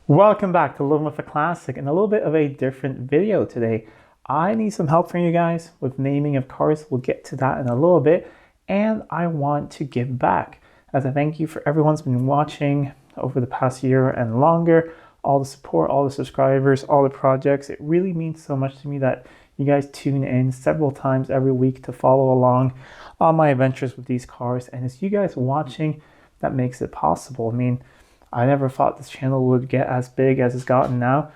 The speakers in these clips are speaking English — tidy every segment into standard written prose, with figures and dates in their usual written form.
Welcome back to Living with a Classic and a little bit of a different video today. I need some help from you guys with naming of cars. We'll get to that in a little bit. And I want to give back as a thank you for everyone's been watching over the past year and longer. All the support, all the subscribers, all the projects. It really means so much to me that you guys tune in several times every week to follow along on my adventures with these cars. And it's you guys watching that makes it possible. I never thought this channel would get as big as it's gotten now.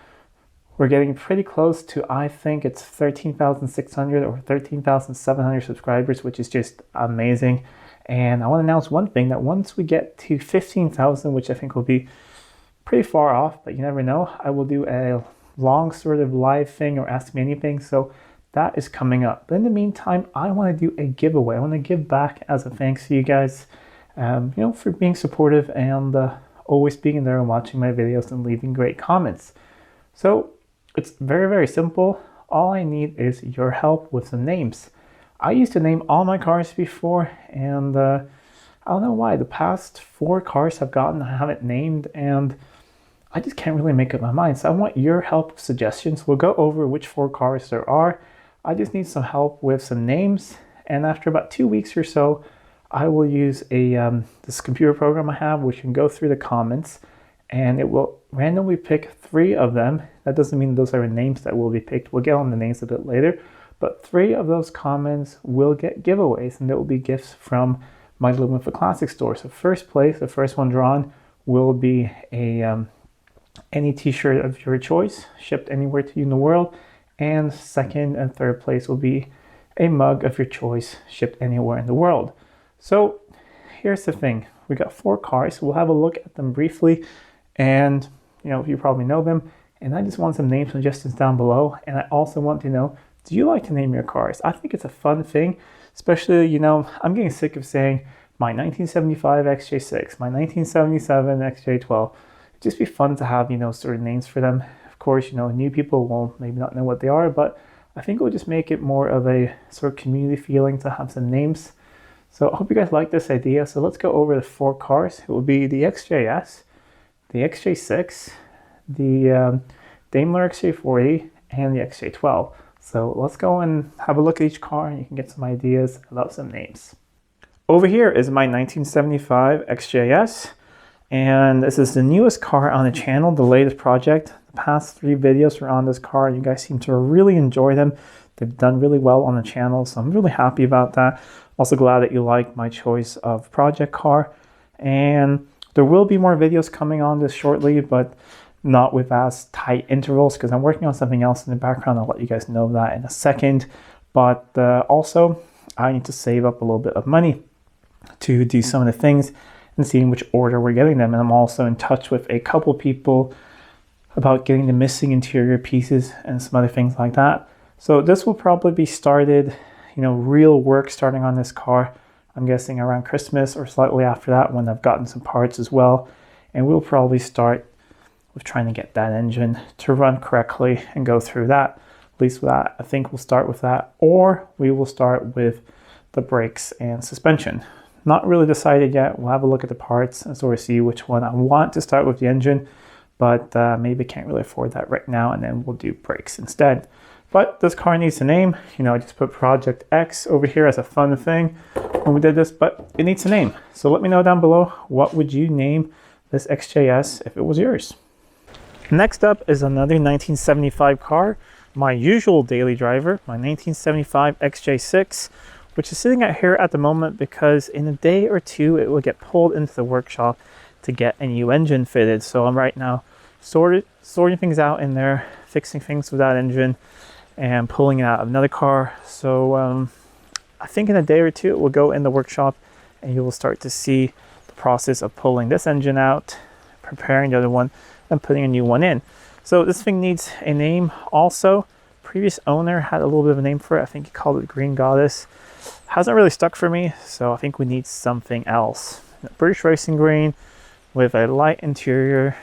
We're getting pretty close to, I think it's 13,600 or 13,700 subscribers, which is just amazing. And I want to announce one thing, that once we get to 15,000, which I think will be pretty far off, but you never know, I will do a long sort of live thing or Ask Me Anything. So that is coming up. But in the meantime, I want to do a giveaway. I want to give back as a thanks to you guys, for being supportive and always being there and watching my videos and leaving great comments. So it's very, very simple. All I need is your help with some names. I used to name all my cars before, and I don't know why. The past 4 cars I've gotten I haven't named, and I just can't really make up my mind. So I want your help with suggestions. We'll go over which 4 cars there are. I just need some help with some names, and after about 2 weeks or so, I will use this computer program I have, which can go through the comments, and it will randomly pick 3 of them. That doesn't mean those are names that will be picked. We'll get on the names a bit later, but 3 of those comments will get giveaways, and there will be gifts from my Living with a Classic store. So first place, the first one drawn, will be any t-shirt of your choice, shipped anywhere to you in the world, and second and third place will be a mug of your choice, shipped anywhere in the world. So here's the thing. We got 4 cars. We'll have a look at them briefly, and you probably know them. And I just want some name suggestions down below. And I also want to know, do you like to name your cars? I think it's a fun thing, especially, I'm getting sick of saying my 1975 XJ6, my 1977 XJ12. It'd just be fun to have, certain names for them. Of course, new people will maybe not know what they are, but I think it will just make it more of a sort of community feeling to have some names. So I hope you guys like this idea. So let's go over the 4 cars. It will be the XJS, the XJ6, the Daimler XJ40, and the XJ12. So let's go and have a look at each car, and you can get some ideas about some names. Over here is my 1975 XJS, and this is the newest car on the channel, the latest project. The past 3 videos were on this car, and you guys seem to really enjoy them. They've done really well on the channel, so I'm really happy about that. Also glad that you like my choice of project car, and there will be more videos coming on this shortly, but not with as tight intervals because I'm working on something else in the background. I'll let you guys know that in a second. But also I need to save up a little bit of money to do some of the things and see in which order we're getting them. And I'm also in touch with a couple people about getting the missing interior pieces and some other things like that. So this will probably be started, real work starting on this car, I'm guessing around Christmas or slightly after that, when I've gotten some parts as well. And we'll probably start with trying to get that engine to run correctly and go through that. At least with that, I think we'll start with that, or we will start with the brakes and suspension. Not really decided yet. We'll have a look at the parts and sort of see which one I want to start with the engine, but maybe can't really afford that right now, and then we'll do brakes instead. But this car needs a name. I just put Project X over here as a fun thing when we did this, but it needs a name. So let me know down below, what would you name this XJS if it was yours? Next up is another 1975 car, my usual daily driver, my 1975 XJ6, which is sitting out here at the moment because in a day or 2 it will get pulled into the workshop to get a new engine fitted. So I'm right now sorting things out in there, fixing things with that engine, and pulling it out of another car. So I think in a day or 2 it will go in the workshop, and you will start to see the process of pulling this engine out, preparing the other one, and putting a new one in. So this thing needs a name also. Previous owner had a little bit of a name for it. I think he called it Green Goddess. Hasn't really stuck for me, so I think we need something else. British Racing Green with a light interior.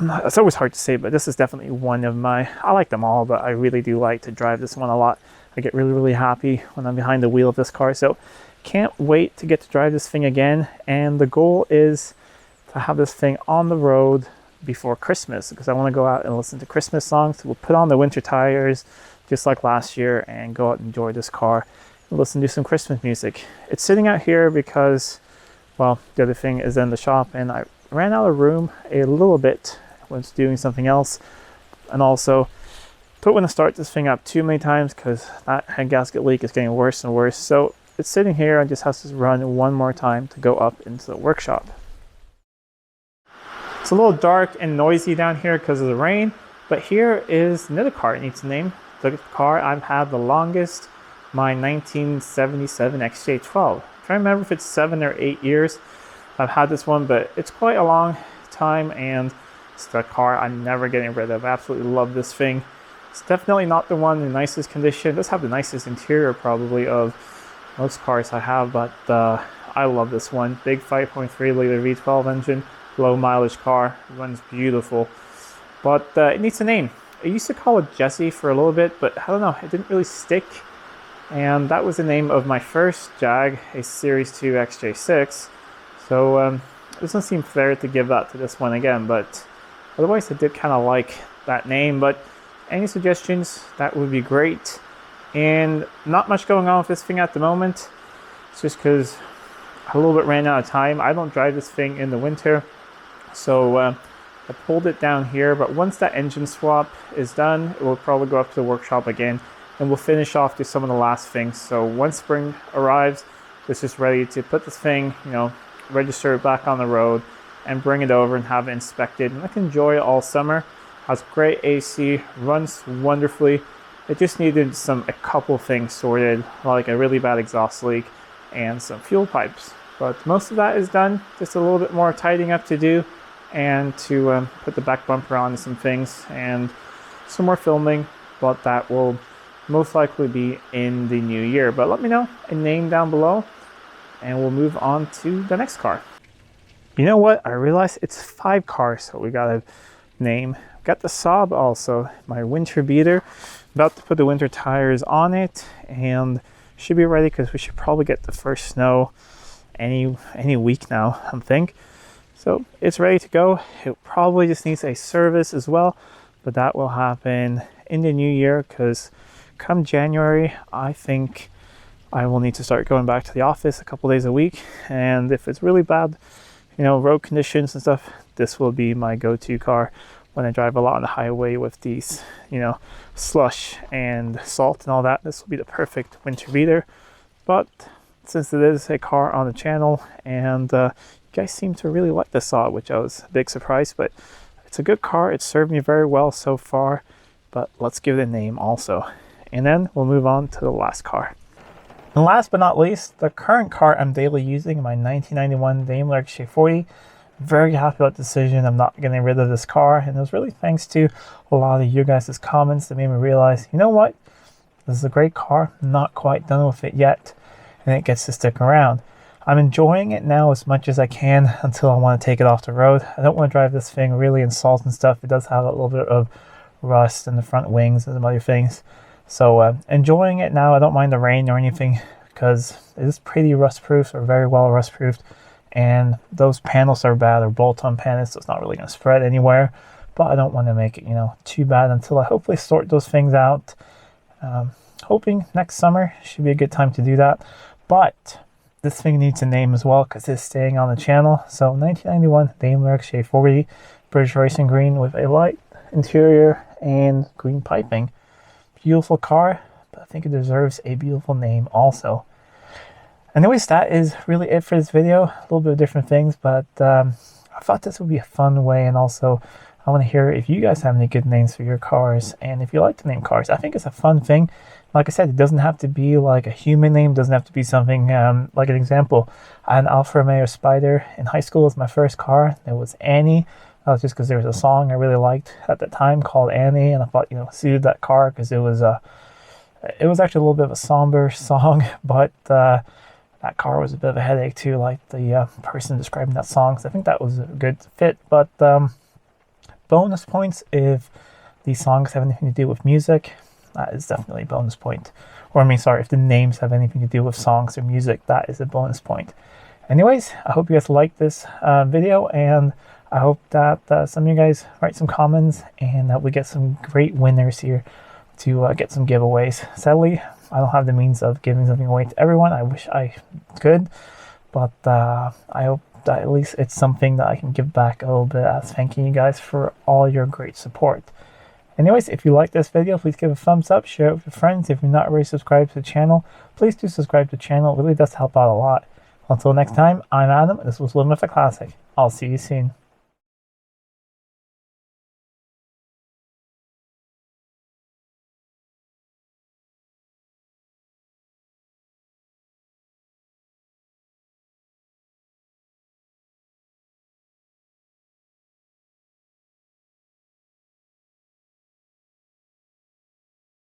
It's always hard to say, but this is definitely one of my, I like them all, but I really do like to drive this one a lot. I get really, really happy when I'm behind the wheel of this car. So can't wait to get to drive this thing again. And the goal is to I have this thing on the road before Christmas because I want to go out and listen to Christmas songs. We'll put on the winter tires just like last year and go out and enjoy this car and listen to some Christmas music. It's sitting out here because, well, the other thing is in the shop and I ran out of room a little bit when doing something else, and also don't want to start this thing up too many times because that head gasket leak is getting worse and worse. So it's sitting here and just has to run one more time to go up into the workshop. It's a little dark and noisy down here because of the rain, but here is another car it needs a name. The car I've had the longest, my 1977 XJ12. I'm trying to remember if it's 7 or 8 years I've had this one, but it's quite a long time and it's the car I'm never getting rid of. I absolutely love this thing. It's definitely not the one in the nicest condition. It does have the nicest interior probably of most cars I have, but I love this one. Big 5.3 liter V12 engine, low mileage car, runs beautiful. But it needs a name. I used to call it Jesse for a little bit, but I don't know, it didn't really stick. And that was the name of my first Jag, a Series 2 XJ6. So it doesn't seem fair to give that to this one again, but otherwise I did kind of like that name. But any suggestions, that would be great. And not much going on with this thing at the moment. It's just because I a little bit ran out of time. I don't drive this thing in the winter, so I pulled it down here. But once that engine swap is done, it will probably go up to the workshop again, and we'll finish off to some of the last things. So once spring arrives, it's just ready to put this thing, you know, register it back on the road and bring it over and have it inspected. And I can enjoy it all summer. Has great AC, runs wonderfully. It just needed a couple things sorted, like a really bad exhaust leak and some fuel pipes. But most of that is done. Just a little bit more tidying up to do, and to put the back bumper on some things and some more filming. But that will most likely be in the new year. But let me know a name down below and we'll move on to the next car. You know what? I realized it's 5 cars, so we got a name. Got the Saab also, my winter beater. About to put the winter tires on it and should be ready because we should probably get the first snow any week now, I think. So it's ready to go. It probably just needs a service as well, but that will happen in the new year because come January, I think I will need to start going back to the office a couple days a week. And if it's really bad, you know, road conditions and stuff, this will be my go-to car when I drive a lot on the highway with these, you know, slush and salt and all that. This will be the perfect winter beater. But since it is a car on the channel and you guys seem to really like the Saab, which I was a big surprise, but it's a good car. It's served me very well so far, but let's give it a name also. And then we'll move on to the last car. And last but not least, the current car I'm daily using, my 1991 Daimler XJ40. Very happy about the decision. I'm not getting rid of this car, and it was really thanks to a lot of you guys' comments that made me realize, you know what, this is a great car, not quite done with it yet, and it gets to stick around. I'm enjoying it now as much as I can until I want to take it off the road. I don't want to drive this thing really in salt and stuff. It does have a little bit of rust in the front wings and some other things. So enjoying it now. I don't mind the rain or anything because it is pretty rust proof, or very well rust proofed. And those panels are bad, or bolt-on panels, so it's not really going to spread anywhere. But I don't want to make it, you know, too bad until I hopefully sort those things out. Hoping next summer should be a good time to do that. But this thing needs a name as well because it's staying on the channel. So 1991 Daimler XJ40, British Racing Green with a light interior and green piping. Beautiful car, but I think it deserves a beautiful name also. Anyways, that is really it for this video. A little bit of different things, but I thought this would be a fun way, and also I want to hear if you guys have any good names for your cars, and if you like to name cars. I think it's a fun thing. Like I said, it doesn't have to be like a human name, doesn't have to be something like an example. I had an Alfa Romeo Spider in high school as my first car. It was Annie. That was just because there was a song I really liked at the time called Annie, and I thought, you know, suited that car because it was actually a little bit of a somber song, but that car was a bit of a headache too, like the person describing that song. So I think that was a good fit. But bonus points if these songs have anything to do with music. That is definitely a bonus point. Or I mean, sorry, if the names have anything to do with songs or music, that is a bonus point. Anyways, I hope you guys liked this video, and I hope that some of you guys write some comments and that we get some great winners here to get some giveaways. Sadly, I don't have the means of giving something away to everyone. I wish I could, but I hope that at least it's something that I can give back a little bit as thanking you guys for all your great support. Anyways, if you like this video, please give a thumbs up, share it with your friends. If you're not already subscribed to the channel, please do subscribe to the channel. It really does help out a lot. Until next time, I'm Adam, and this was Living with a Classic. I'll see you soon.